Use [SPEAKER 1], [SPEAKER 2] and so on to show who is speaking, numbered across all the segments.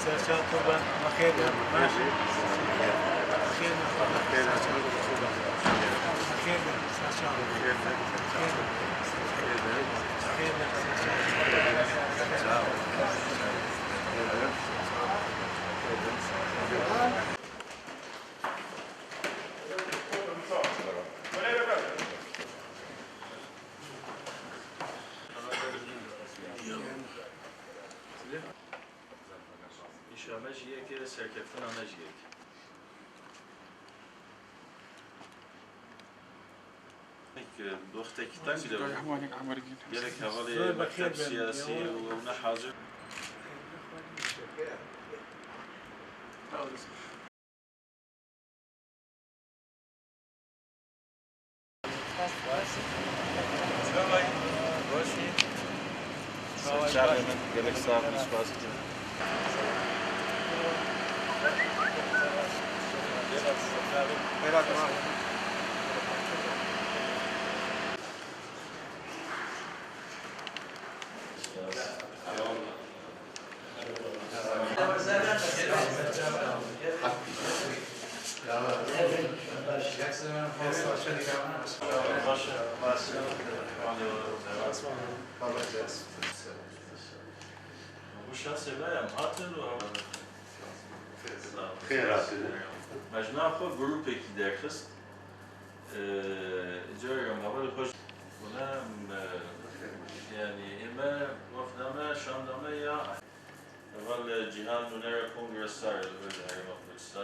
[SPEAKER 1] سرچاپ قربان بخیر ماشي بخیر بخیر بخیر سرچاپ بخیر
[SPEAKER 2] İşamejiye ki serkeftin anajiye. وقتی که تنگ داره یک حوالی مکتب سیاسی و نه حاضر من گلک صاحب نسبت وش هسه هاتن و خیرات مجموعه خود گروپی که درخست جایی اول خوش ونام يعني إما وفدنا شامدنا يا أول جهان نونر كونغرس صار الوجه المفروض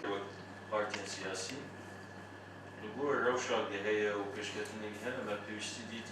[SPEAKER 2] أول بارتين سياسي نقول روشة جهية وكشكتني هنا ما بيشتي ديت